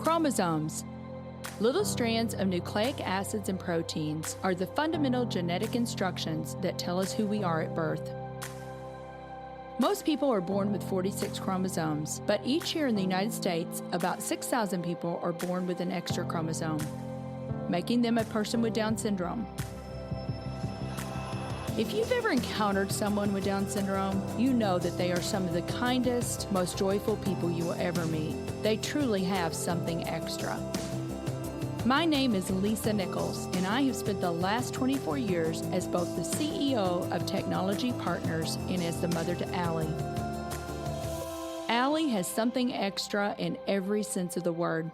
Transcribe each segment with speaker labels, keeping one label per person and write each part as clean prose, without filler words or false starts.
Speaker 1: Chromosomes. Little strands of nucleic acids and proteins are the fundamental genetic instructions that tell us who we are at birth. Most people are born with 46 chromosomes, but each year in the United States, about 6,000 people are born with an extra chromosome, making them a person with Down syndrome. If you've ever encountered someone with Down syndrome, you know that they are some of the kindest, most joyful people you will ever meet. They truly have something extra. My name is Lisa Nichols, and I have spent the last 24 years as both the CEO of Technology Partners and as the mother to Allie. Allie has something extra in every sense of the word.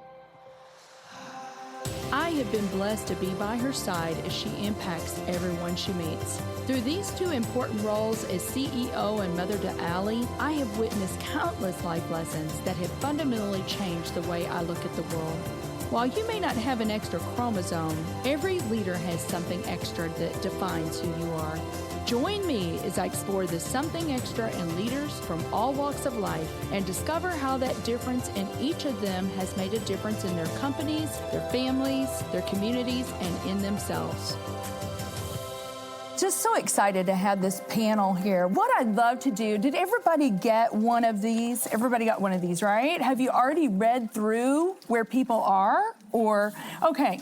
Speaker 1: I have been blessed to be by her side as she impacts everyone she meets. Through these two important roles as CEO and mother to Allie, I have witnessed countless life lessons that have fundamentally changed the way I look at the world. While you may not have an extra chromosome, every leader has something extra that defines who you are. Join me as I explore the something extra in leaders from all walks of life and discover how that difference in each of them has made a difference in their companies, their families, their communities, and in themselves.
Speaker 2: Just so excited to have this panel here. What I'd love to do, did everybody get one of these? Everybody got one of these, right? Have you already read through where people are? Or, okay,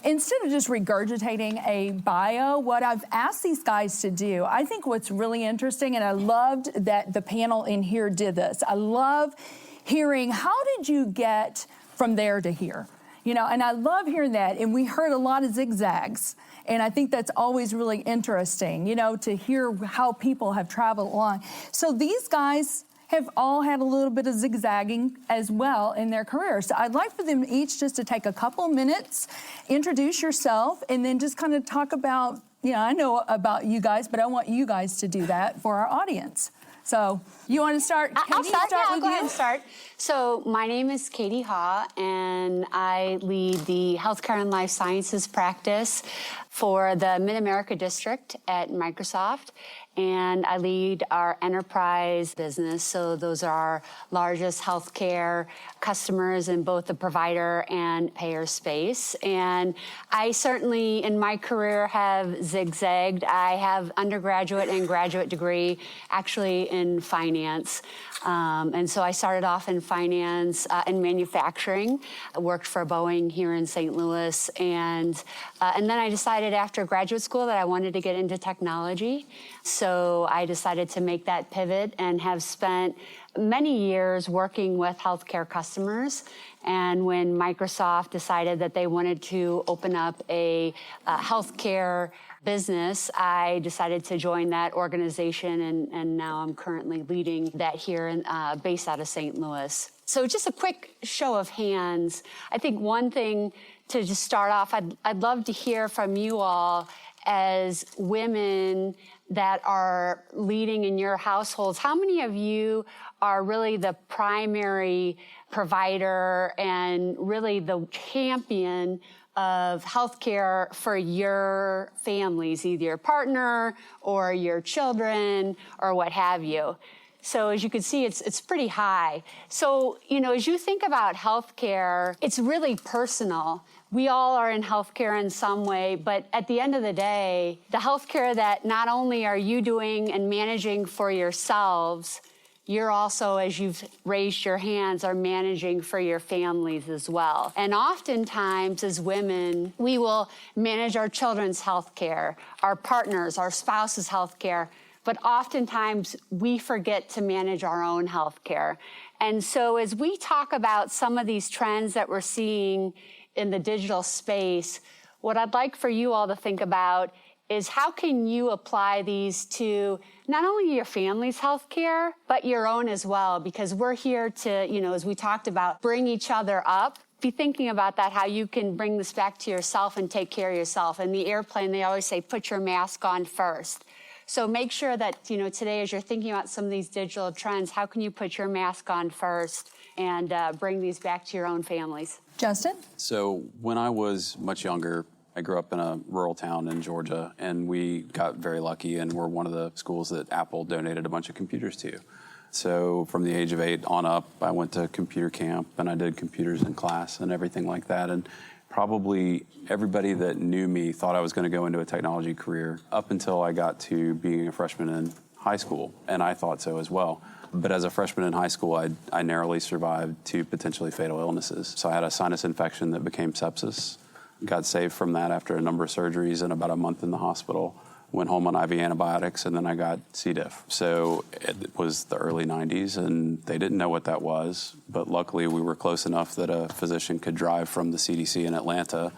Speaker 2: instead of just regurgitating a bio, what I've asked these guys to do, I think what's really interesting, and I loved that the panel in here did this. I love hearing, how did you get from there to here? You know, and I love hearing that, and we heard a lot of zigzags. And I think that's always really interesting, you know, to hear how people have traveled along. So these guys have all had a little bit of zigzagging as well in their careers. So I'd like for them each just to take a couple minutes, introduce yourself, and then just kind of talk about, you know, I know about you guys, but I want you guys to do that for our audience. So you want to start?
Speaker 3: I'll start. I'll go ahead and start. So my name is Katie Haw, and I lead the Healthcare and Life Sciences practice for the Mid-America District at Microsoft. And I lead our enterprise business. So those are our largest healthcare customers in both the provider and payer space. And I certainly, in my career, have zigzagged. I have undergraduate and graduate degree, actually in finance. And so I started off in finance and manufacturing. I worked for Boeing here in St. Louis. And then I decided after graduate school that I wanted to get into technology. So I decided to make that pivot and have spent many years working with healthcare customers. And when Microsoft decided that they wanted to open up a healthcare business, I decided to join that organization, and now I'm currently leading that here, based out of St. Louis. So just a quick show of hands. I think one thing to just start off, I'd love to hear from you all as women that are leading in your households. How many of you are really the primary provider and really the champion of healthcare for your families, either your partner or your children or what have you? So as you can see, it's pretty high. So, you know, as you think about healthcare, it's really personal. We all are in healthcare in some way, but at the end of the day, the healthcare that not only are you doing and managing for yourselves, you're also, as you've raised your hands, are managing for your families as well. And oftentimes, as women, we will manage our children's healthcare, our partners, our spouse's healthcare, but oftentimes we forget to manage our own healthcare. And so as we talk about some of these trends that we're seeing in the digital space, what I'd like for you all to think about is how can you apply these to not only your family's healthcare, but your own as well, because we're here to, you know, as we talked about, bring each other up. Be thinking about that, how you can bring this back to yourself and take care of yourself. In the airplane, they always say, put your mask on first. So make sure that, you know, today as you're thinking about some of these digital trends, how can you put your mask on first and bring these back to your own families?
Speaker 2: Justin?
Speaker 4: So when I was much younger, I grew up in a rural town in Georgia, and we got very lucky and were one of the schools that Apple donated a bunch of computers to. So from the age of 8 on up, I went to computer camp and I did computers in class and everything like that. And probably everybody that knew me thought I was going to go into a technology career up until I got to being a freshman in high school. And I thought so as well. But as a freshman in high school, I narrowly survived 2 potentially fatal illnesses. So I had a sinus infection that became sepsis. Got saved from that after a number of surgeries and about a month in the hospital. Went home on IV antibiotics, and then I got C. diff. So it was the early 90s, and they didn't know what that was. But luckily, we were close enough that a physician could drive from the CDC in Atlanta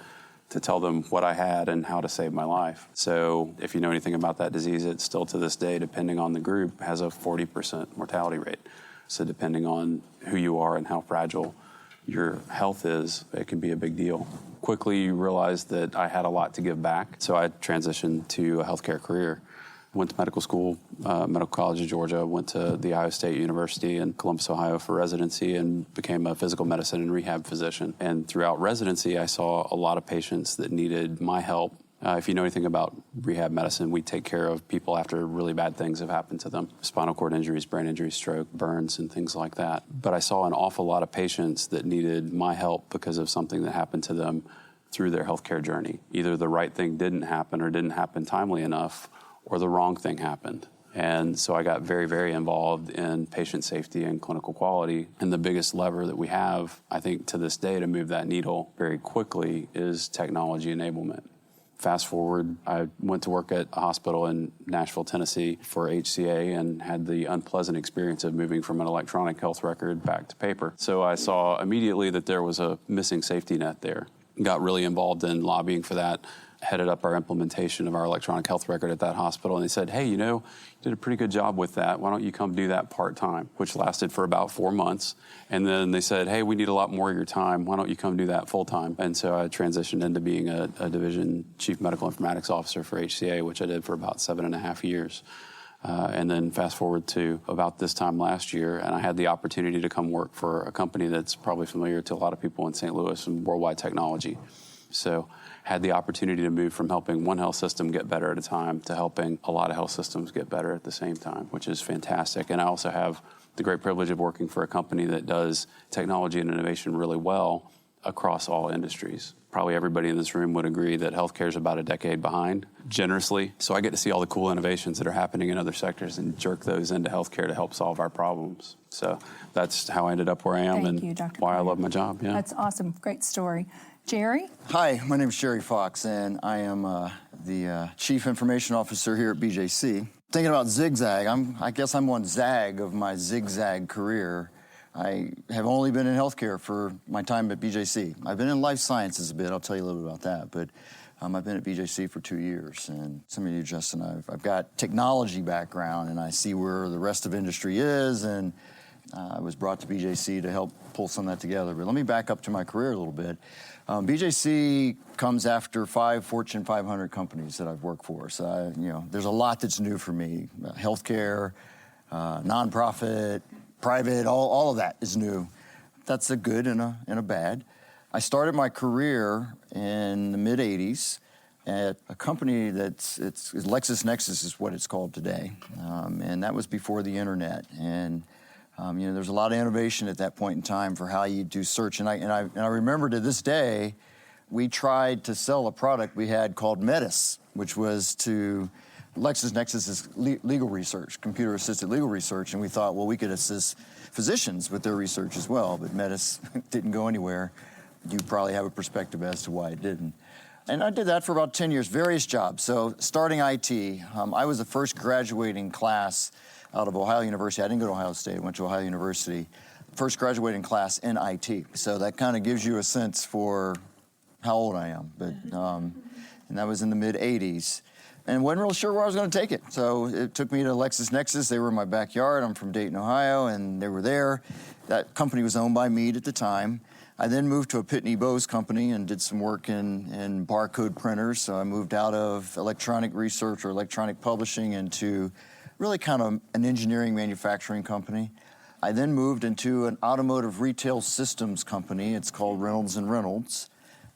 Speaker 4: to tell them what I had and how to save my life. So if you know anything about that disease, it still to this day, depending on the group, has a 40% mortality rate. So depending on who you are and how fragile your health is, it can be a big deal. Quickly realized that I had a lot to give back, so I transitioned to a healthcare career. Went to medical school, Medical College of Georgia, went to the Ohio State University in Columbus, Ohio for residency and became a physical medicine and rehab physician. And throughout residency, I saw a lot of patients that needed my help. If you know anything about rehab medicine, we take care of people after really bad things have happened to them. Spinal cord injuries, brain injuries, stroke, burns, and things like that. But I saw an awful lot of patients that needed my help because of something that happened to them through their healthcare journey. Either the right thing didn't happen or didn't happen timely enough, or the wrong thing happened. And so I got very, very involved in patient safety and clinical quality. And the biggest lever that we have, I think, to this day to move that needle very quickly is technology enablement. Fast forward, I went to work at a hospital in Nashville, Tennessee for HCA and had the unpleasant experience of moving from an electronic health record back to paper. So I saw immediately that there was a missing safety net there. Got really involved in lobbying for that, headed up our implementation of our electronic health record at that hospital. And they said, hey, you know, you did a pretty good job with that. Why don't you come do that part-time, which lasted for about 4 months. And then they said, hey, we need a lot more of your time. Why don't you come do that full-time? And so I transitioned into being a division chief medical informatics officer for HCA, which I did for about 7.5 years. And then fast forward to about this time last year, and I had the opportunity to come work for a company that's probably familiar to a lot of people in St. Louis and Worldwide Technology. So had the opportunity to move from helping one health system get better at a time to helping a lot of health systems get better at the same time, which is fantastic. And I also have the great privilege of working for a company that does technology and innovation really well across all industries. Probably everybody in this room would agree that healthcare is about a decade behind, generously. So I get to see all the cool innovations that are happening in other sectors and jerk those into healthcare to help solve our problems. So that's how I ended up where I am.
Speaker 2: Thank
Speaker 4: and
Speaker 2: you, Dr.
Speaker 4: why I
Speaker 2: Collier.
Speaker 4: love my job. Yeah.
Speaker 2: That's awesome. Great story. Jerry?
Speaker 5: Hi, my name is Jerry Fox, and I am the Chief Information Officer here at BJC. Thinking about zigzag, I guess I'm one zag of my zigzag career. I have only been in healthcare for my time at BJC. I've been in life sciences a bit, I'll tell you a little bit about that, but I've been at BJC for 2 years. And some of you, Justin, I've got technology background, and I see where the rest of industry is, and I was brought to BJC to help pull some of that together. But let me back up to my career a little bit. BJC comes after 5 Fortune 500 companies that I've worked for. So, there's a lot that's new for me. Healthcare, nonprofit, private, all of that is new. That's a good and a bad. I started my career in the mid-'80s at a company it's LexisNexis is what it's called today. And that was before the internet. And there's a lot of innovation at that point in time for how you do search. And I remember to this day, we tried to sell a product we had called Metis, which was to LexisNexis's legal research, computer-assisted legal research. And we thought, well, we could assist physicians with their research as well. But Metis didn't go anywhere. You probably have a perspective as to why it didn't. And I did that for about 10 years, various jobs. So starting IT, I was the first graduating class out of Ohio University. I didn't go to Ohio State, I went to Ohio University. First graduating class in IT. So that kind of gives you a sense for how old I am. But and that was in the mid-'80s. And wasn't real sure where I was going to take it. So it took me to LexisNexis. They were in my backyard. I'm from Dayton, Ohio, and they were there. That company was owned by Meade at the time. I then moved to a Pitney Bowes company and did some work in barcode printers. So I moved out of electronic research or electronic publishing into really kind of an engineering manufacturing company. I then moved into an automotive retail systems company. It's called Reynolds and Reynolds.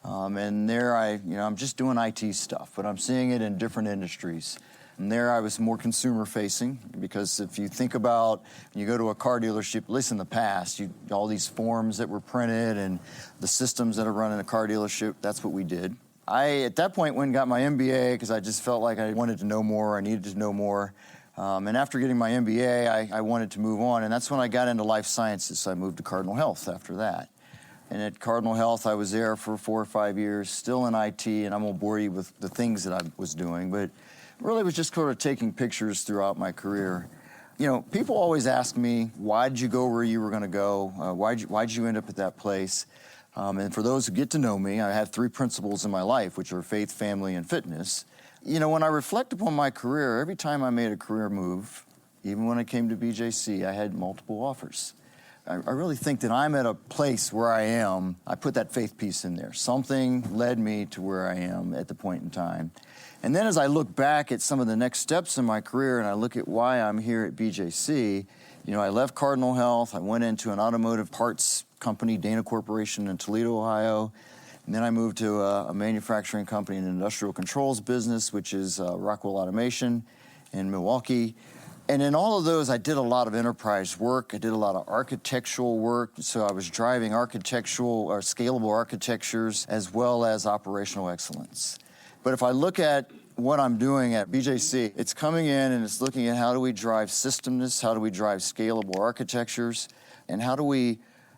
Speaker 5: And there I'm just doing IT stuff, but I'm seeing it in different industries. And there I was more consumer facing, because if you think about when you go to a car dealership, at least in the past, all these forms that were printed and the systems that are run in a car dealership, that's what we did. I, at that point, went and got my MBA because I just felt like I wanted to know more, I needed to know more. And after getting my MBA, I wanted to move on, and that's when I got into life sciences. So I moved to Cardinal Health after that. And at Cardinal Health, I was there for 4 or 5 years, still in IT, and I won't bore you with the things that I was doing, but really was just sort of taking pictures throughout my career. You know, people always ask me, why did you go where you were going to go? Why'd you end up at that place? And for those who get to know me, I have 3 principles in my life, which are faith, family, and fitness. You know, when I reflect upon my career, every time I made a career move, even when I came to BJC, I had multiple offers. I really think that I'm at a place where I am. I put that faith piece in there. Something led me to where I am at the point in time. And then as I look back at some of the next steps in my career and I look at why I'm here at BJC, you know, I left Cardinal Health. I went into an automotive parts company, Dana Corporation in Toledo, Ohio. And then I moved to a manufacturing company, an industrial controls business, which is Rockwell Automation in Milwaukee. And in all of those, I did a lot of enterprise work. I did a lot of architectural work. So I was driving architectural or scalable architectures as well as operational excellence. But if I look at what I'm doing at BJC, it's coming in and it's looking at how do we drive systemness, how do we drive scalable architectures, and how do we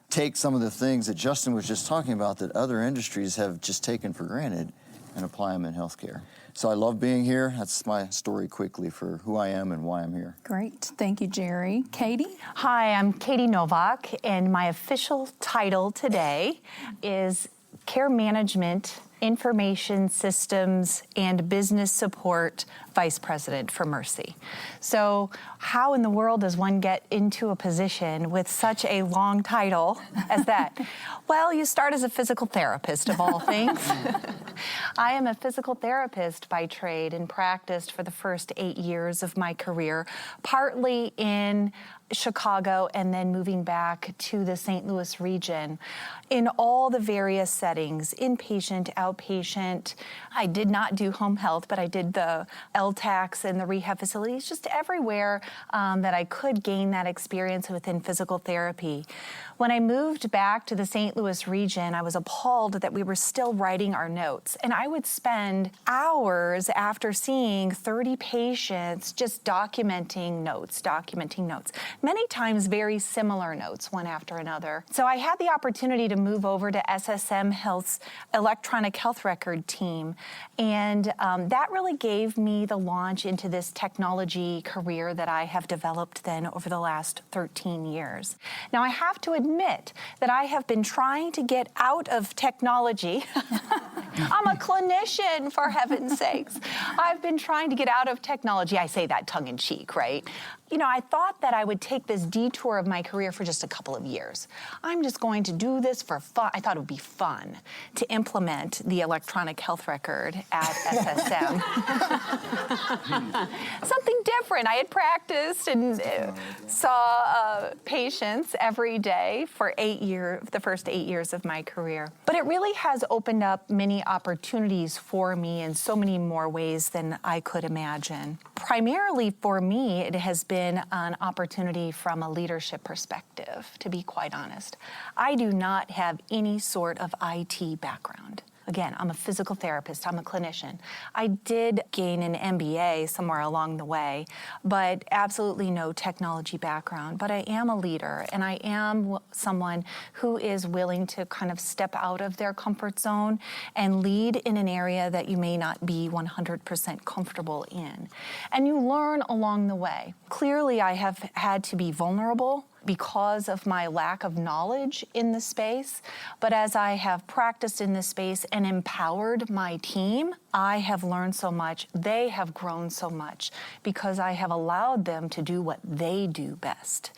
Speaker 5: take some of the things that Justin was just talking about that other industries have just taken for granted and apply them in healthcare. So I love being here. That's my story quickly for who I am and why I'm here.
Speaker 2: Great. Thank you, Jerry. Katie?
Speaker 6: Hi, I'm Katie Nowak, and my official title today is Care Management, Information Systems, and Business Support Vice President for Mercy. So how in the world does one get into a position with such a long title as that? Well, you start as a physical therapist, of all things. I am a physical therapist by trade and practiced for the first 8 years of my career, partly in Chicago and then moving back to the St. Louis region in all the various settings, inpatient, outpatient. I did not do home health, but I did the LTACs and the rehab facilities, just everywhere that I could gain that experience within physical therapy. When I moved back to the St. Louis region, I was appalled that we were still writing our notes. And I would spend hours after seeing 30 patients just documenting notes. Many times very similar notes, one after another. So I had the opportunity to move over to SSM Health's electronic health record team. And that really gave me the launch into this technology career that I have developed then over the last 13 years. Now, I have to admit that I have been trying to get out of technology. I'm a clinician, for heaven's sakes. I've been trying to get out of technology. I say that tongue in cheek, right? You know, I thought that I would take this detour of my career for just a couple of years. I'm just going to do this for fun. I thought it would be fun to implement the electronic health record at SSM. Something different. I had practiced and saw patients every day for the first 8 years of my career. But it really has opened up many opportunities for me in so many more ways than I could imagine. Primarily for me, it has been an opportunity from a leadership perspective, to be quite honest. I do not have any sort of IT background. Again, I'm a physical therapist, I'm a clinician. I did gain an MBA somewhere along the way, but absolutely no technology background. But I am a leader, and I am someone who is willing to kind of step out of their comfort zone and lead in an area that you may not be 100% comfortable in. And you learn along the way. Clearly, I have had to be vulnerable because of my lack of knowledge in the space. But as I have practiced in this space and empowered my team, I have learned so much. They have grown so much because I have allowed them to do what they do best.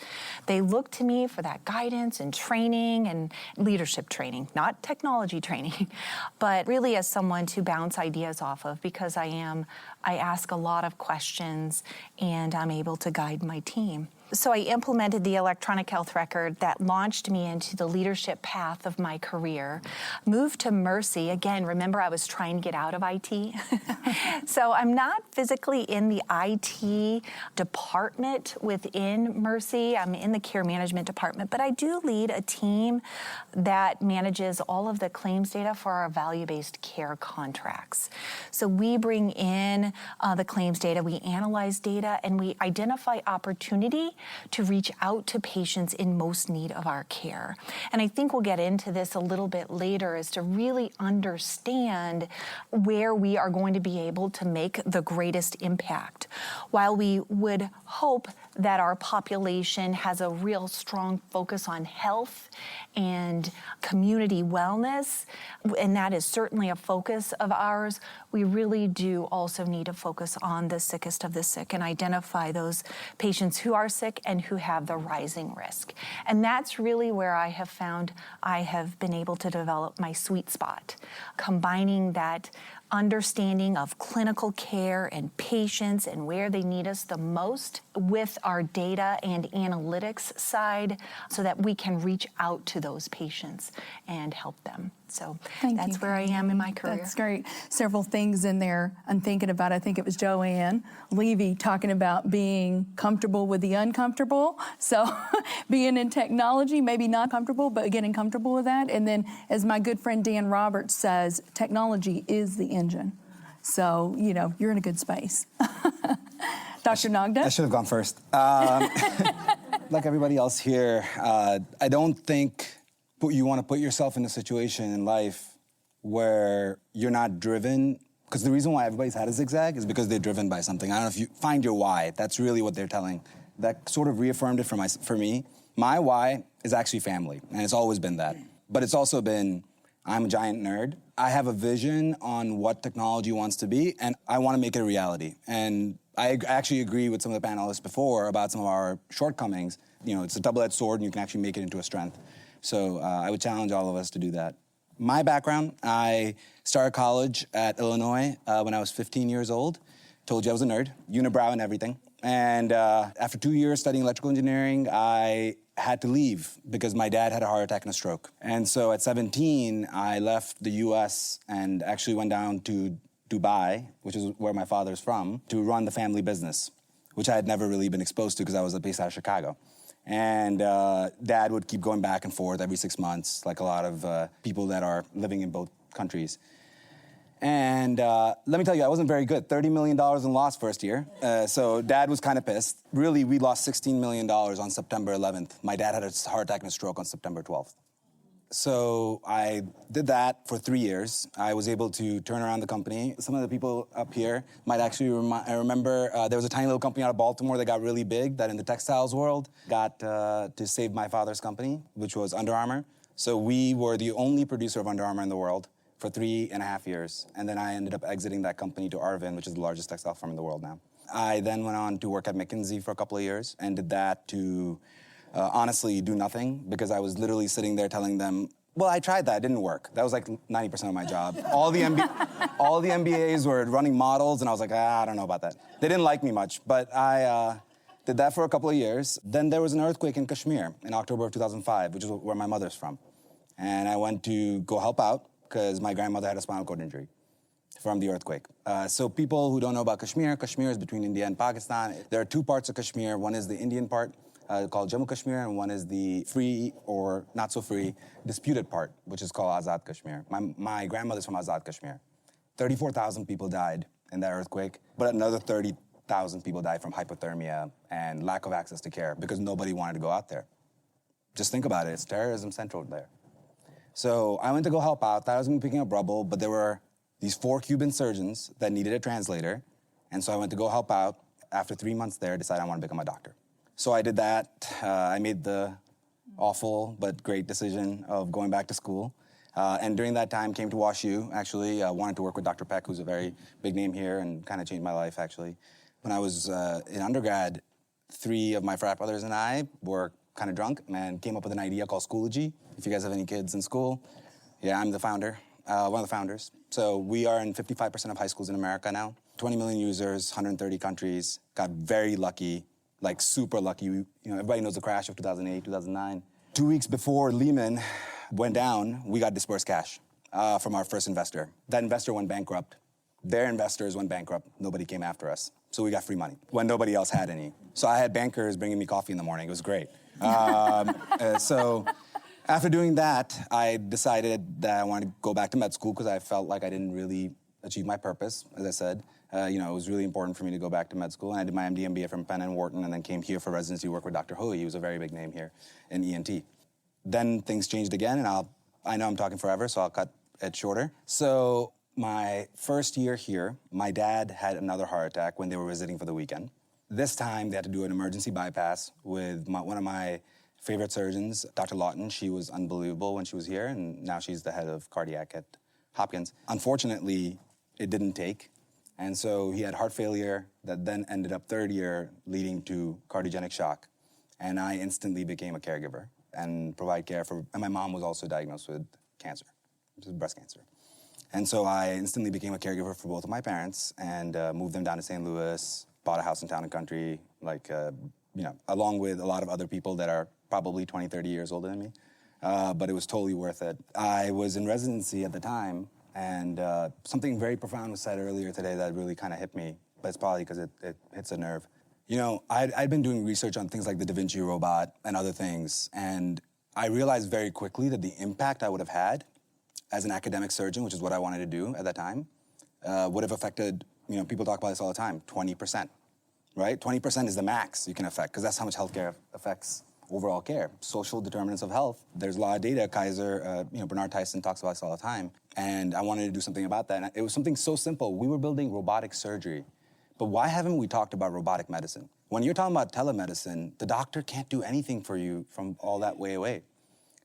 Speaker 6: They look to me for that guidance and training and leadership training, not technology training, but really as someone to bounce ideas off of, because I ask a lot of questions and I'm able to guide my team. So I implemented the electronic health record that launched me into the leadership path of my career. Moved to Mercy. Again, remember I was trying to get out of IT. So I'm not physically in the IT department within Mercy. I'm in the care management department, but I do lead a team that manages all of the claims data for our value-based care contracts. So we bring in the claims data, we analyze data, and we identify opportunity to reach out to patients in most need of our care. And I think we'll get into this a little bit later, is to really understand where we are going to be able to make the greatest impact. While we would hope that our population has a real strong focus on health and community wellness, and that is certainly a focus of ours, we really do also need to focus on the sickest of the sick and identify those patients who are sick and who have the rising risk. And that's really where I have found I have been able to develop my sweet spot, combining that understanding of clinical care and patients and where they need us the most with our data and analytics side so that we can reach out to those patients and help them. So that's where I am in my career.
Speaker 2: That's great. Several things in there I'm thinking about. I think it was Joanne Levy talking about being comfortable with the uncomfortable. So being in technology, maybe not comfortable, but getting comfortable with that. And then as my good friend Dan Roberts says, technology is the engine. So, you know, you're in a good space. Dr. Nagda?
Speaker 7: I should have gone first. Like everybody else here, I don't think you want to put yourself in a situation in life where you're not driven, because the reason why everybody's had a zigzag is because they're driven by something. I don't know if you find your why. That's really what they're telling. That sort of reaffirmed it for me. My why is actually family, and it's always been that. But it's also been, I'm a giant nerd. I have a vision on what technology wants to be, and I want to make it a reality. And I actually agree with some of the panelists before about some of our shortcomings. You know, it's a double-edged sword, and you can actually make it into a strength. So I would challenge all of us to do that. My background, I started college at Illinois when I was 15 years old. Told you I was a nerd, unibrow and everything. And after 2 years studying electrical engineering, I had to leave because my dad had a heart attack and a stroke. And so at 17, I left the US and actually went down to Dubai, which is where my father's from, to run the family business, which I had never really been exposed to because I was based out of Chicago. And Dad would keep going back and forth every 6 months, like a lot of people that are living in both countries. And let me tell you, I wasn't very good. $30 million in loss first year. So Dad was kind of pissed. Really, we lost $16 million on September 11th. My dad had a heart attack and a stroke on September 12th. So I did that for 3 years. I was able to turn around the company. Some of the people up here might actually remember there was a tiny little company out of Baltimore that got really big, that in the textiles world got to save my father's company, which was Under Armour. So we were the only producer of Under Armour in the world for 3.5 years. And then I ended up exiting that company to Arvin, which is the largest textile firm in the world now. I then went on to work at McKinsey for a couple of years and did that to honestly do nothing, because I was literally sitting there telling them, well, I tried that, it didn't work. That was like 90% of my job. All the MBAs were running models, and I was like, I don't know about that. They didn't like me much, but I did that for a couple of years. Then there was an earthquake in Kashmir in October of 2005, which is where my mother's from. And I went to go help out because my grandmother had a spinal cord injury from the earthquake. So people who don't know about Kashmir, Kashmir is between India and Pakistan. There are two parts of Kashmir. One is the Indian part, called Jammu Kashmir, and one is the free or not so free disputed part, which is called Azad Kashmir. My grandmother's from Azad Kashmir. 34,000 people died in that earthquake, but another 30,000 people died from hypothermia and lack of access to care because nobody wanted to go out there. Just think about it, it's terrorism central there. So I went to go help out, thought I was gonna be picking up rubble, but there were these 4 Cuban surgeons that needed a translator, and so I went to go help out. After 3 months there, decided I wanted to become a doctor. So I did that. I made the awful but great decision of going back to school. And during that time, came to WashU, actually. Wanted to work with Dr. Peck, who's a very big name here and kind of changed my life, actually. When I was in undergrad, 3 of my frat brothers and I were kind of drunk and came up with an idea called Schoology. If you guys have any kids in school, yeah, I'm the founder, one of the founders. So we are in 55% of high schools in America now. 20 million users, 130 countries. Got very lucky like super lucky. You know, everybody knows the crash of 2008, 2009. 2 weeks before Lehman went down, we got dispersed cash from our first investor. That investor went bankrupt. Their investors went bankrupt. Nobody came after us. So we got free money when nobody else had any. So I had bankers bringing me coffee in the morning. It was great. So after doing that, I decided that I wanted to go back to med school because I felt like I didn't really achieve my purpose, as I said. It was really important for me to go back to med school. And I did my MD, MBA from Penn and Wharton, and then came here for residency work with Dr. Hui. He was a very big name here in ENT. Then things changed again, and I know I'm talking forever, so I'll cut it shorter. So my first year here, my dad had another heart attack when they were visiting for the weekend. This time, they had to do an emergency bypass with one of my favorite surgeons, Dr. Lawton. She was unbelievable when she was here, and now she's the head of cardiac at Hopkins. Unfortunately, it didn't take, and so he had heart failure that then ended up third year leading to cardiogenic shock, and I instantly became a caregiver and provide care for, and my mom was also diagnosed with cancer, breast cancer. And so I instantly became a caregiver for both of my parents and moved them down to St. Louis, bought a house in Town and Country, along with a lot of other people that are probably 20, 30 years older than me. But it was totally worth it. I was in residency at the time, and something very profound was said earlier today that really kind of hit me, but it's probably because it hits a nerve. I'd been doing research on things like the Da Vinci robot and other things, and I realized very quickly that the impact I would have had as an academic surgeon, which is what I wanted to do at that time, would have affected, people talk about this all the time, 20%, right? 20% is the max you can affect, because that's how much healthcare affects overall care. Social determinants of health, there's a lot of data. Kaiser, Bernard Tyson talks about this all the time, and I wanted to do something about that. And it was something so simple. We were building robotic surgery, but why haven't we talked about robotic medicine? When you're talking about telemedicine, the doctor can't do anything for you from all that way away.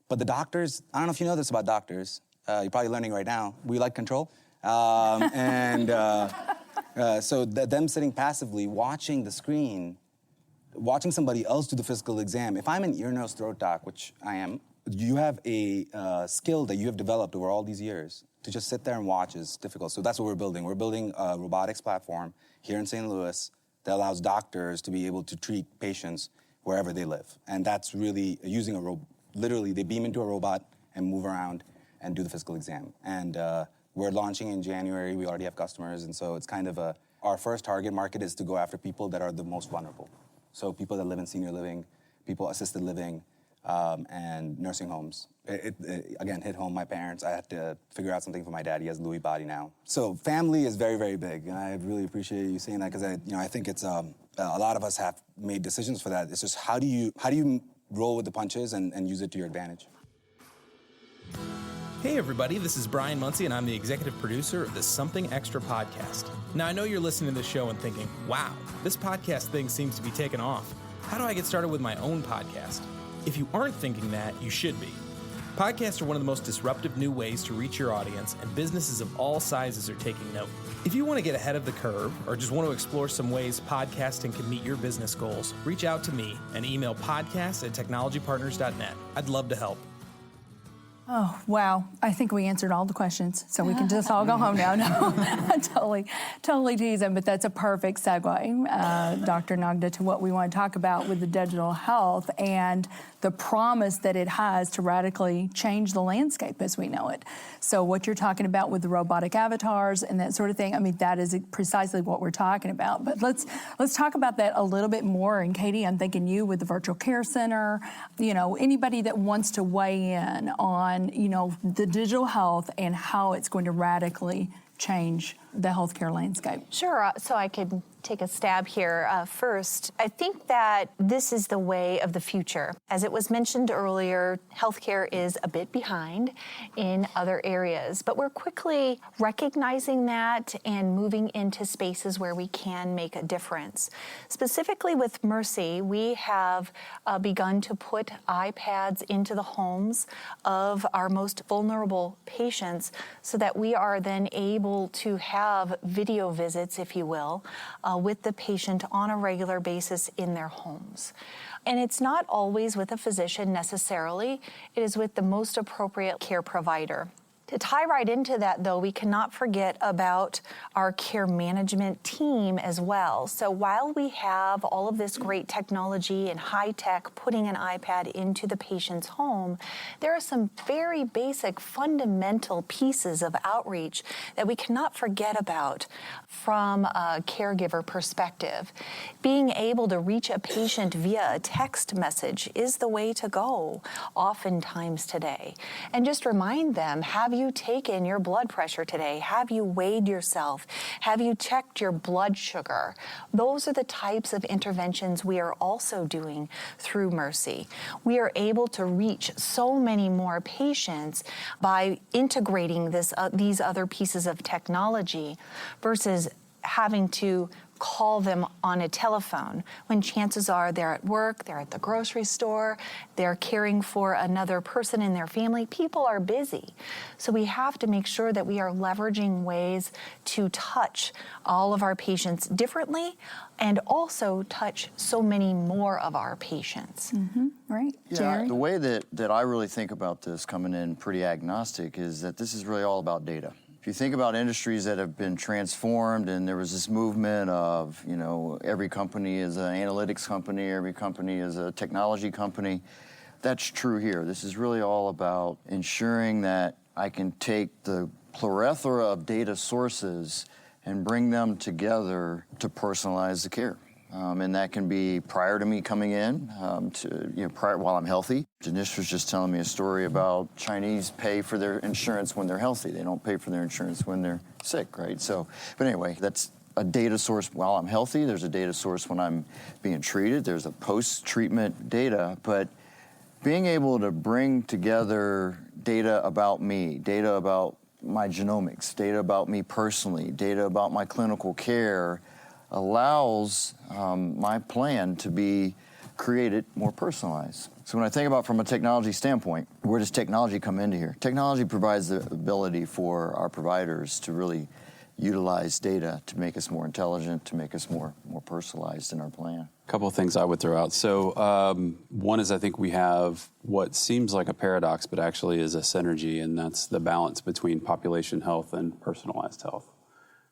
Speaker 7: But the doctors, I don't know if you know this about doctors, you're probably learning right now, we like control. So them sitting passively, watching the screen, watching somebody else do the physical exam. If I'm an ear, nose, throat doc, which I am, you have a skill that you have developed over all these years. To just sit there and watch is difficult. So that's what we're building. We're building a robotics platform here in St. Louis that allows doctors to be able to treat patients wherever they live. And that's really using literally they beam into a robot and move around and do the physical exam. And we're launching in January. We already have customers. And so it's kind of our first target market is to go after people that are the most vulnerable. So people that live in senior living, people assisted living, and nursing homes. It again, hit home my parents. I had to figure out something for my dad. He has Lewy body now. So family is very, very big. And I really appreciate you saying that because I think it's a lot of us have made decisions for that. It's just how do you roll with the punches and use it to your advantage?
Speaker 8: Hey everybody, this is Brian Muncie and I'm the executive producer of the Something Extra podcast. Now I know you're listening to this show and thinking, wow, this podcast thing seems to be taking off. How do I get started with my own podcast? If you aren't thinking that, you should be. Podcasts are one of the most disruptive new ways to reach your audience, and businesses of all sizes are taking note. If you want to get ahead of the curve or just want to explore some ways podcasting can meet your business goals, reach out to me and email podcast@technologypartners.net. I'd love to help.
Speaker 2: Oh, wow. I think we answered all the questions, so we can just all go home now. No, totally teasing, but that's a perfect segue, Dr. Nagda, to what we want to talk about with the digital health and the promise that it has to radically change the landscape as we know it. So what you're talking about with the robotic avatars and that sort of thing, I mean, that is precisely what we're talking about. But let's talk about that a little bit more. And Katie, I'm thinking you with the virtual care center, anybody that wants to weigh in on, the digital health and how it's going to radically change the healthcare landscape.
Speaker 6: Sure. So I could take a stab here. First, I think that this is the way of the future. As it was mentioned earlier, healthcare is a bit behind in other areas, but we're quickly recognizing that and moving into spaces where we can make a difference. Specifically with Mercy, we have begun to put iPads into the homes of our most vulnerable patients so that we are then able to have video visits, if you will, with the patient on a regular basis in their homes. And it's not always with a physician necessarily. It is with the most appropriate care provider. To tie right into that, though, we cannot forget about our care management team as well. So while we have all of this great technology and high tech putting an iPad into the patient's home, there are some very basic fundamental pieces of outreach that we cannot forget about from a caregiver perspective. Being able to reach a patient via a text message is the way to go oftentimes today. And just remind them, have you taken your blood pressure today? Have you weighed yourself? Have you checked your blood sugar? Those are the types of interventions we are also doing through Mercy. We are able to reach so many more patients by integrating these other pieces of technology versus having to call them on a telephone when chances are they're at work, they're at the grocery store, they're caring for another person in their family. People are busy. So we have to make sure that we are leveraging ways to touch all of our patients differently and also touch so many more of our patients.
Speaker 2: Mm-hmm. Right,
Speaker 5: Yeah,
Speaker 2: Jerry?
Speaker 5: the way that I really think about this coming in pretty agnostic is that this is really all about data. If you think about industries that have been transformed and there was this movement of, every company is an analytics company, every company is a technology company, that's true here. This is really all about ensuring that I can take the plethora of data sources and bring them together to personalize the care. And that can be prior to me coming in, prior while I'm healthy. Danish was just telling me a story about Chinese pay for their insurance when they're healthy. They don't pay for their insurance when they're sick, right? But anyway, that's a data source while I'm healthy. There's a data source when I'm being treated. There's a post-treatment data. But being able to bring together data about me, data about my genomics, data about me personally, data about my clinical care, allows my plan to be created more personalized. So when I think about from a technology standpoint, where does technology come into here? Technology provides the ability for our providers to really utilize data to make us more intelligent, to make us more personalized in our plan.
Speaker 4: A couple of things I would throw out. So one is I think we have what seems like a paradox, but actually is a synergy, and that's the balance between population health and personalized health.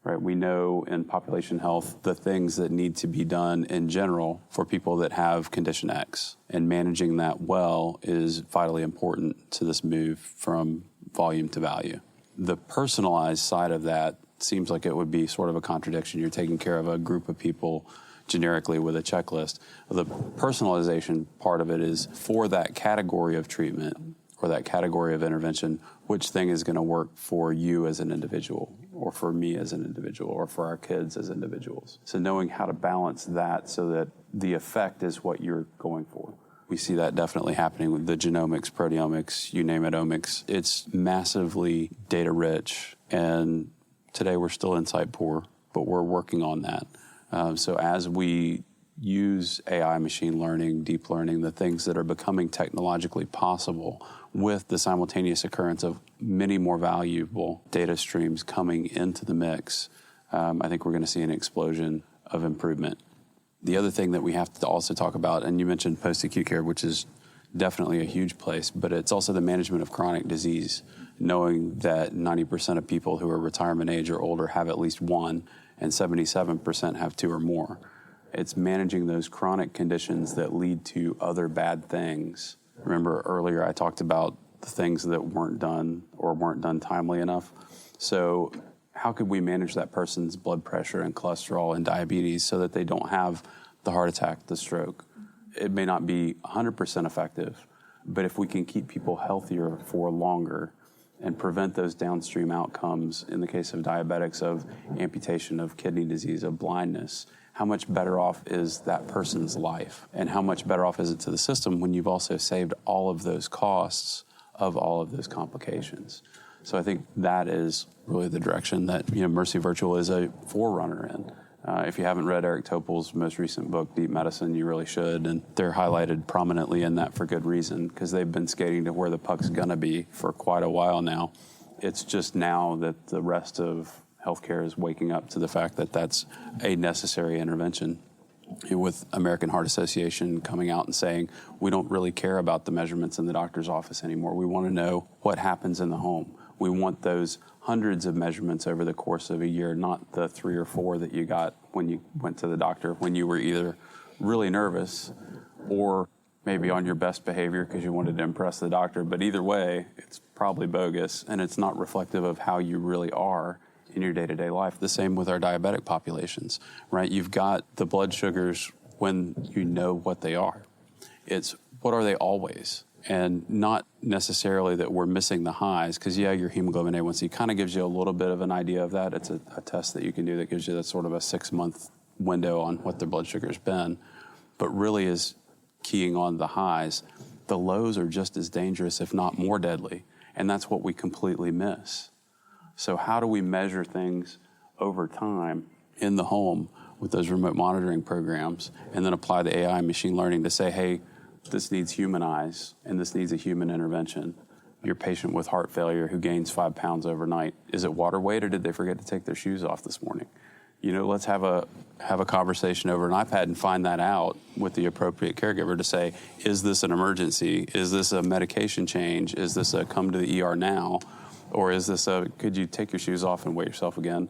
Speaker 4: Right, we know in population health the things that need to be done in general for people that have condition X, and managing that well is vitally important to this move from volume to value. The personalized side of that seems like it would be sort of a contradiction. You're taking care of a group of people generically with a checklist. The personalization part of it is for that category of treatment or that category of intervention, which thing is going to work for you as an individual, or for me as an individual, or for our kids as individuals. So knowing how to balance that so that the effect is what you're going for. We see that definitely happening with the genomics, proteomics, you name it, omics. It's massively data rich, and today we're still insight poor, but we're working on that. So as we use AI, machine learning, deep learning, the things that are becoming technologically possible with the simultaneous occurrence of many more valuable data streams coming into the mix, I think we're going to see an explosion of improvement. The other thing that we have to also talk about, and you mentioned post-acute care, which is definitely a huge place, but it's also the management of chronic disease, knowing that 90% of people who are retirement age or older have at least one, and 77% have two or more. It's managing those chronic conditions that lead to other bad things. Remember earlier I talked about the things that weren't done or weren't done timely enough. So how could we manage that person's blood pressure and cholesterol and diabetes so that they don't have the heart attack, the stroke? It may not be 100% effective, but if we can keep people healthier for longer and prevent those downstream outcomes, in the case of diabetics, of amputation, of kidney disease, of blindness, how much better off is that person's life? And how much better off is it to the system when you've also saved all of those costs of all of those complications? So I think that is really the direction that Mercy Virtual is a forerunner in. If you haven't read Eric Topol's most recent book, Deep Medicine, you really should. And they're highlighted prominently in that for good reason, because they've been skating to where the puck's going to be for quite a while now. It's just now that the rest of healthcare is waking up to the fact that that's a necessary intervention. with American Heart Association coming out and saying, we don't really care about the measurements in the doctor's office anymore. We want to know what happens in the home. We want those hundreds of measurements over the course of a year, not the 3 or 4 that you got when you went to the doctor, when you were either really nervous or maybe on your best behavior because you wanted to impress the doctor. But either way, it's probably bogus, and it's not reflective of how you really are in your day-to-day life. The same with our diabetic populations, right? You've got the blood sugars when you know what they are. It's what are they always? And not necessarily that we're missing the highs, because your hemoglobin A1C kind of gives you a little bit of an idea of that. It's a test that you can do that gives you that sort of a 6-month window on what their blood sugar's been, but really is keying on the highs. The lows are just as dangerous, if not more deadly, and that's what we completely miss. So how do we measure things over time in the home with those remote monitoring programs and then apply the AI and machine learning to say, hey, this needs human eyes and this needs a human intervention? Your patient with heart failure who gains 5 pounds overnight, is it water weight or did they forget to take their shoes off this morning? Let's have a conversation over an iPad and find that out with the appropriate caregiver to say, is this an emergency? Is this a medication change? Is this a come to the ER now? Or is this could you take your shoes off and weigh yourself again?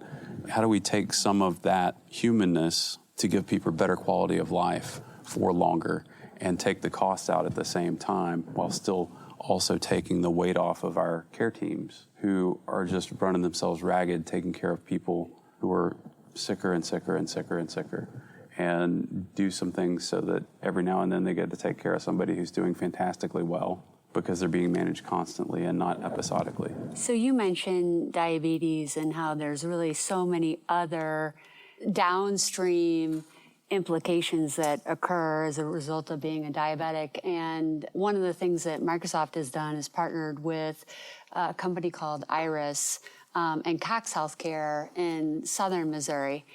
Speaker 4: How do we take some of that humanness to give people better quality of life for longer and take the costs out at the same time while still also taking the weight off of our care teams who are just running themselves ragged, taking care of people who are sicker and sicker and sicker and sicker, and do some things so that every now and then they get to take care of somebody who's doing fantastically well because they're being managed constantly and not episodically.
Speaker 3: So you mentioned diabetes and how there's really so many other downstream implications that occur as a result of being a diabetic. And one of the things that Microsoft has done is partnered with a company called Iris and Cox Healthcare in southern Missouri.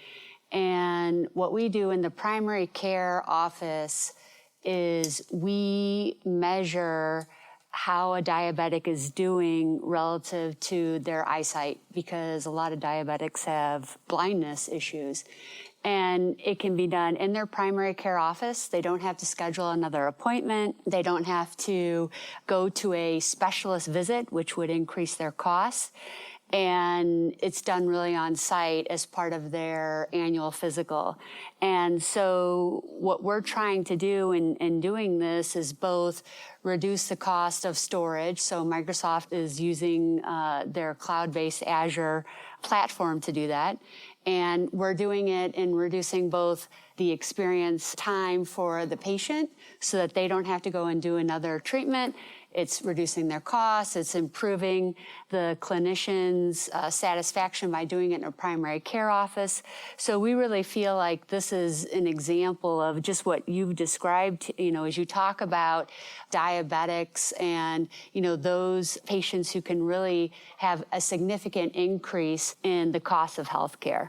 Speaker 3: And what we do in the primary care office is we measure how a diabetic is doing relative to their eyesight, because a lot of diabetics have blindness issues. And it can be done in their primary care office. They don't have to schedule another appointment. They don't have to go to a specialist visit, which would increase their costs. And it's done really on site as part of their annual physical. And so what we're trying to do in doing this is both reduce the cost of storage. So Microsoft is using their cloud-based Azure platform to do that. And we're doing it in reducing both the experience time for the patient so that they don't have to go and do another treatment. It's reducing their costs. It's improving the clinician's satisfaction by doing it in a primary care office. So we really feel like this is an example of just what you've described, as you talk about diabetics and, those patients who can really have a significant increase in the cost of healthcare.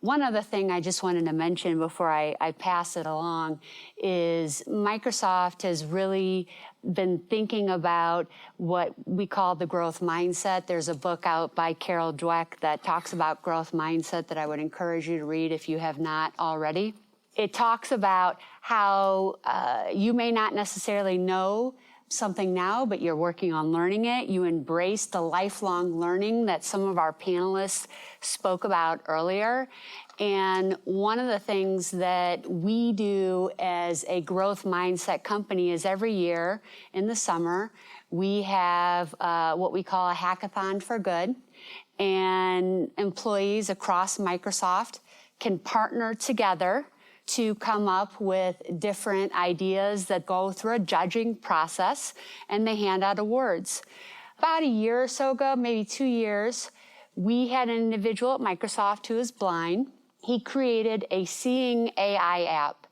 Speaker 3: One other thing I just wanted to mention before I pass it along is Microsoft has really been thinking about what we call the growth mindset. There's a book out by Carol Dweck that talks about growth mindset that I would encourage you to read if you have not already. It talks about how you may not necessarily know something now, but you're working on learning it. You embrace the lifelong learning that some of our panelists spoke about earlier. And one of the things that we do as a growth mindset company is every year in the summer, we have what we call a hackathon for good. And employees across Microsoft can partner together to come up with different ideas that go through a judging process, and they hand out awards. About a year or so ago, maybe 2 years, we had an individual at Microsoft who is blind. He created a Seeing AI app,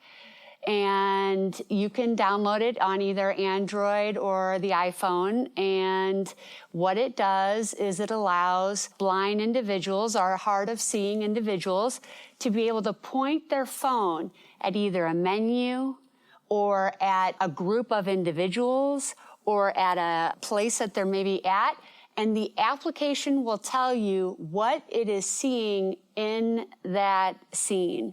Speaker 3: and you can download it on either Android or the iPhone. And what it does is it allows blind individuals or hard of seeing individuals to be able to point their phone at either a menu or at a group of individuals or at a place that they're maybe at, and the application will tell you what it is seeing in that scene.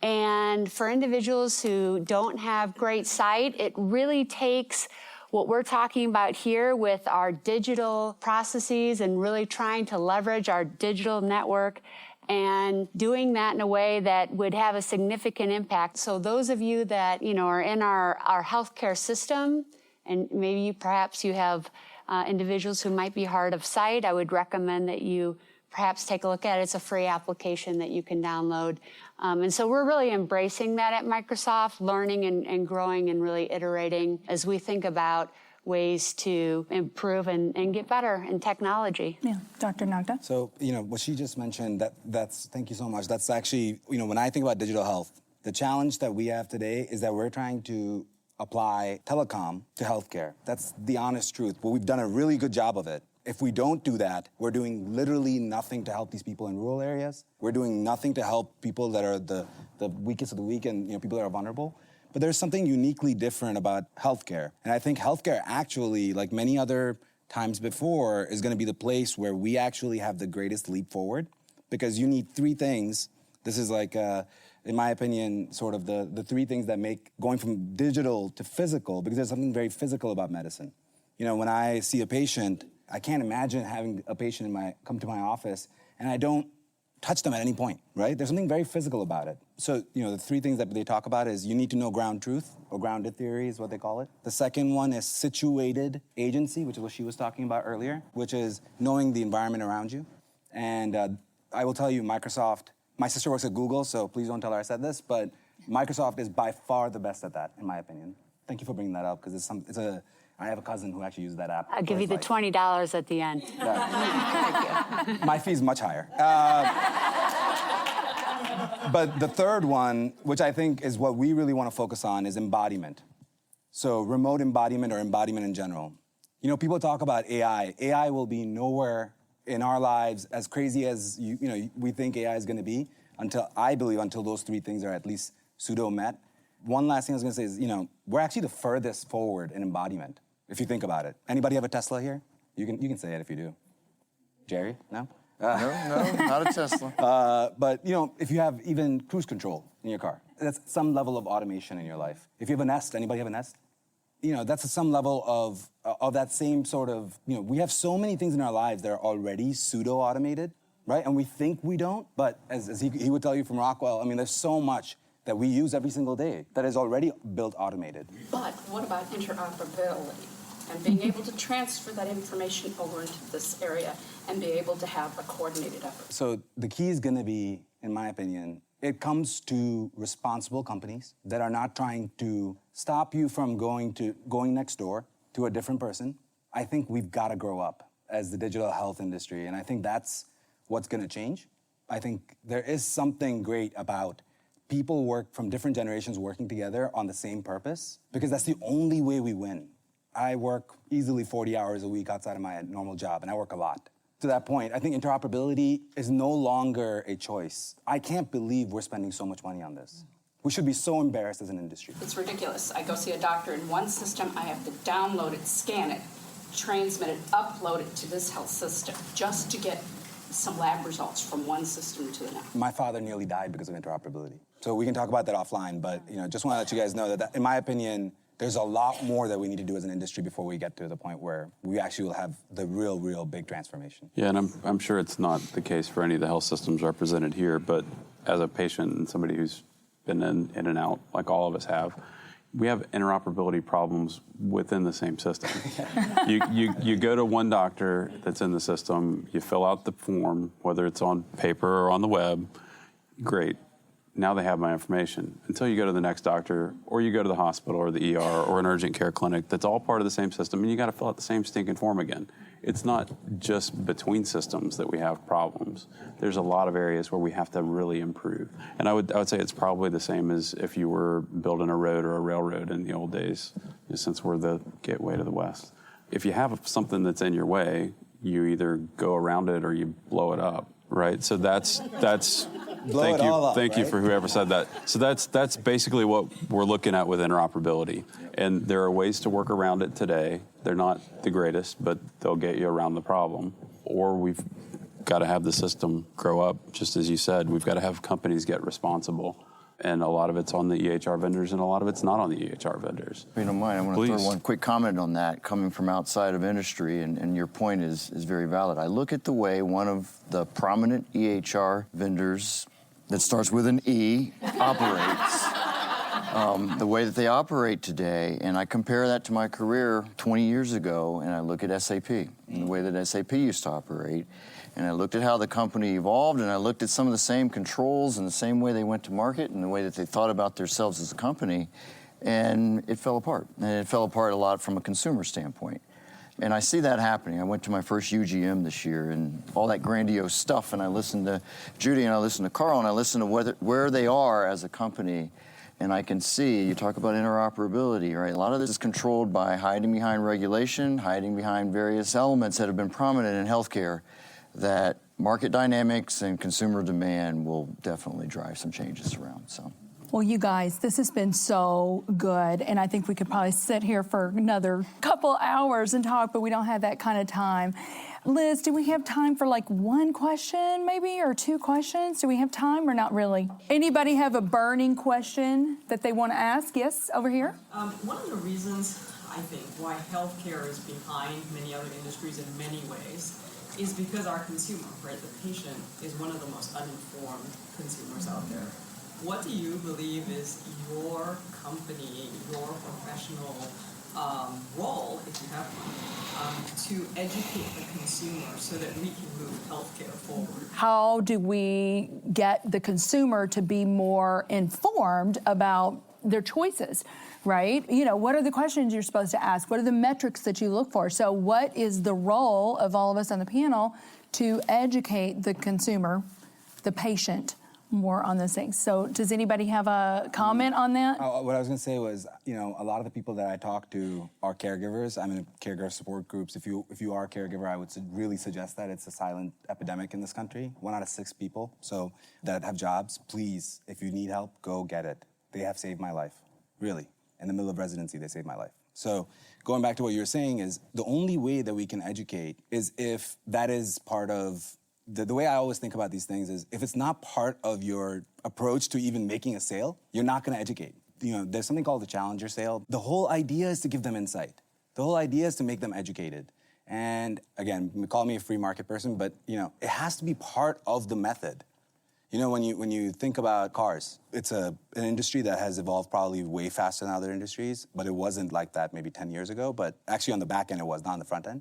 Speaker 3: And for individuals who don't have great sight, it really takes what we're talking about here with our digital processes and really trying to leverage our digital network and doing that in a way that would have a significant impact. So those of you that, are in our healthcare system, and maybe perhaps you have individuals who might be hard of sight, I would recommend that you perhaps take a look at it. It's a free application that you can download. And so we're really embracing that at Microsoft, learning and growing and really iterating as we think about ways to improve and get better in technology.
Speaker 2: Yeah, Dr. Nagda?
Speaker 7: So, what she just mentioned, that's thank you so much. That's actually, when I think about digital health, the challenge that we have today is that we're trying to apply telecom to healthcare. That's the honest truth. But we've done a really good job of it. If we don't do that, we're doing literally nothing to help these people in rural areas. We're doing nothing to help people that are the weakest of the weak and people that are vulnerable. But there's something uniquely different about healthcare. And I think healthcare actually, like many other times before, is going to be the place where we actually have the greatest leap forward, because you need three things. This is like, in my opinion, sort of the three things that make going from digital to physical, because there's something very physical about medicine. When I see a patient, I can't imagine having a patient come to my office and I don't touch them at any point, right? There's something very physical about it. So, the three things that they talk about is you need to know ground truth, or grounded theory is what they call it. The second one is situated agency, which is what she was talking about earlier, which is knowing the environment around you. And I will tell you, Microsoft, my sister works at Google, so please don't tell her I said this, but Microsoft is by far the best at that, in my opinion. Thank you for bringing that up, because I have a cousin who actually uses that app.
Speaker 3: I'll give you the $20 at the end.
Speaker 7: Yeah. Thank you. My fee's much higher. But the third one, which I think is what we really want to focus on, is embodiment. So remote embodiment or embodiment in general. People talk about AI. AI will be nowhere in our lives as crazy as we think AI is going to be until those three things are at least pseudo met. One last thing I was going to say is, we're actually the furthest forward in embodiment, if you think about it. Anybody have a Tesla here? You can say it if you do. Jerry? No?
Speaker 5: No, not a Tesla.
Speaker 7: But, if you have even cruise control in your car, that's some level of automation in your life. If you have a Nest, anybody have a Nest? That's some level of that same sort of, we have so many things in our lives that are already pseudo-automated, right? And we think we don't, but as he would tell you from Rockwell, there's so much that we use every single day that is already built automated.
Speaker 9: But what about interoperability and being able to transfer that information over into this area and be able to have a coordinated effort?
Speaker 7: So the key is going to be, in my opinion, it comes to responsible companies that are not trying to stop you from going next door to a different person. I think we've got to grow up as the digital health industry, and I think that's what's going to change. I think there is something great about people from different generations working together on the same purpose, because that's the only way we win. I work easily 40 hours a week outside of my normal job, and I work a lot. To that point, I think interoperability is no longer a choice. I can't believe we're spending so much money on this. We should be so embarrassed as an industry.
Speaker 9: It's ridiculous. I go see a doctor in one system, I have to download it, scan it, transmit it, upload it to this health system just to get some lab results from one system to the next.
Speaker 7: My father nearly died because of interoperability. So we can talk about that offline, but just want to let you guys know that in my opinion, there's a lot more that we need to do as an industry before we get to the point where we actually will have the real big transformation.
Speaker 4: Yeah, and I'm sure it's not the case for any of the health systems represented here, but as a patient and somebody who's been in and out, like all of us have, we have interoperability problems within the same system. You go to one doctor that's in the system, you fill out the form, whether it's on paper or on the web, great. Now they have my information. Until you go to the next doctor, or you go to the hospital or the ER or an urgent care clinic, that's all part of the same system, and you got to fill out the same stinking form again. It's not just between systems that we have problems. There's a lot of areas where we have to really improve. And I would say it's probably the same as if you were building a road or a railroad in the old days, since we're the gateway to the West. If you have something that's in your way, you either go around it or you blow it up, right? So that's thank you for whoever said that. So that's basically what we're looking at with interoperability. And there are ways to work around it today. They're not the greatest, but they'll get you around the problem. Or we've got to have the system grow up, just as you said. We've got to have companies get responsible. And a lot of it's on the EHR vendors, and a lot of it's not on the EHR vendors.
Speaker 5: If you don't mind, I want to throw one quick comment on that, coming from outside of industry, and your point is very valid. I look at the way one of the prominent EHR vendors that starts with an E operates. The way that they operate today, and I compare that to my career 20 years ago, and I look at SAP and the way that SAP used to operate, and I looked at how the company evolved, and I looked at some of the same controls and the same way they went to market and the way that they thought about themselves as a company, and it fell apart. And it fell apart a lot from a consumer standpoint. And I see that happening. I went to my first UGM this year and all that grandiose stuff, and I listened to Judy and I listened to Carl and I listened to where they are as a company. And I can see, you talk about interoperability, right? A lot of this is controlled by hiding behind regulation, hiding behind various elements that have been prominent in healthcare, that market dynamics and consumer demand will definitely drive some changes around, so.
Speaker 2: Well, you guys, this has been so good, and I think we could probably sit here for another couple hours and talk, but we don't have that kind of time. Liz, do we have time for like one question maybe, or two questions? Do we have time or not really? Anybody have a burning question that they want to ask? Yes, over here.
Speaker 10: One of the reasons I think why healthcare is behind many other industries in many ways is because our consumer, right, the patient, is one of the most uninformed consumers out there. What do you believe is your company, your professional role, if you have one, to educate the consumer so that we can move healthcare forward?
Speaker 2: How do we get the consumer to be more informed about their choices, right? You know, what are the questions you're supposed to ask? What are the metrics that you look for? So what is the role of all of us on the panel to educate the consumer, the patient, more on those things? So does anybody have a comment on that?
Speaker 7: What I was going to say was, you know, a lot of the people that I talk to are caregivers. I'm in caregiver support groups. If you are a caregiver, I would really suggest that. It's a silent epidemic in this country. 1 out of 6 people so that have jobs, please, if you need help, go get it. They have saved my life, really. In the middle of residency, they saved my life. So going back to what you were saying is the only way that we can educate is if that is part of the way I always think about these things is if it's not part of your approach to even making a sale, you're not going to educate. You know, there's something called the challenger sale. The whole idea is to give them insight. The whole idea is to make them educated. And again, call me a free market person, but you know, it has to be part of the method. You know, when you think about cars, it's an industry that has evolved probably way faster than other industries, but it wasn't like that maybe 10 years ago. But actually on the back end, it was, not on the front end.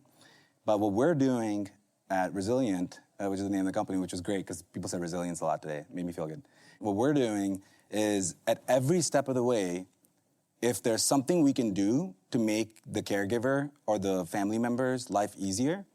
Speaker 7: But what we're doing at Resilient, which is the name of the company, which was great because people said resilience a lot today. It made me feel good. What we're doing is at every step of the way, if there's something we can do to make the caregiver or the family member's life easier,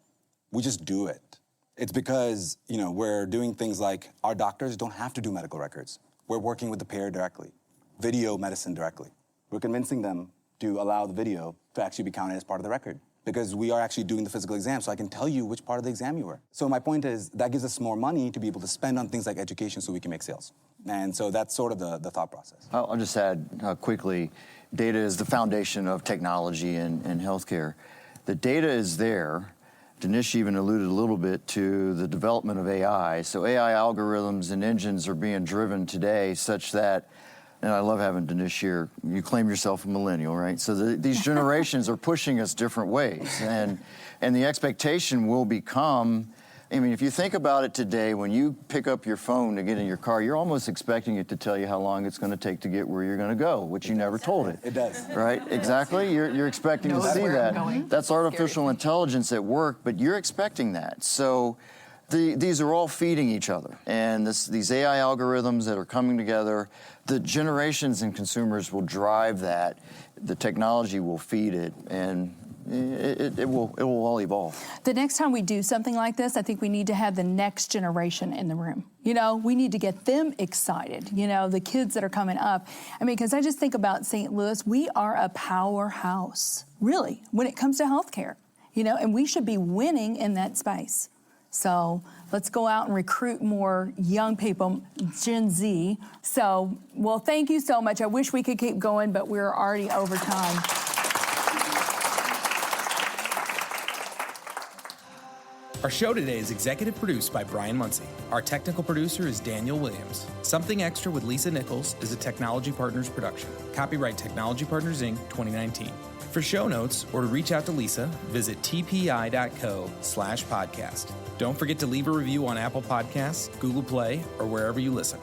Speaker 7: we just do it. It's because, you know, we're doing things like our doctors don't have to do medical records. We're working with the payer directly, video medicine directly. We're convincing them to allow the video to actually be counted as part of the record because we are actually doing the physical exam, so I can tell you which part of the exam you were. So my point is that gives us more money to be able to spend on things like education so we can make sales. And so that's sort of the thought process.
Speaker 5: I'll just add quickly, data is the foundation of technology and healthcare. The data is there. Danish even alluded a little bit to the development of AI. So AI algorithms and engines are being driven today such that, and I love having Danish here, you claim yourself a millennial, right? So these generations are pushing us different ways. And the expectation will become, I mean, if you think about it today, when you pick up your phone to get in your car, you're almost expecting it to tell you how long it's going to take to get where you're going to go, which you never told it.
Speaker 7: It does.
Speaker 5: Right? Exactly. You're expecting to see that. That's artificial intelligence at work, but you're expecting that. So these are all feeding each other. And these AI algorithms that are coming together, the generations and consumers will drive that. The technology will feed it, and it will all evolve.
Speaker 2: The next time we do something like this, I think we need to have the next generation in the room. You know, we need to get them excited, you know, the kids that are coming up. I mean, because I just think about St. Louis, we are a powerhouse, really, when it comes to healthcare, you know, and we should be winning in that space. So let's go out and recruit more young people, Gen Z. So, well, thank you so much. I wish we could keep going, but we're already over time.
Speaker 8: Our show today is executive produced by Brian Muncie. Our technical producer is Daniel Williams. Something Extra with Lisa Nichols is a Technology Partners production. Copyright Technology Partners, Inc., 2019. For show notes or to reach out to Lisa, visit tpi.co/podcast. Don't forget to leave a review on Apple Podcasts, Google Play, or wherever you listen.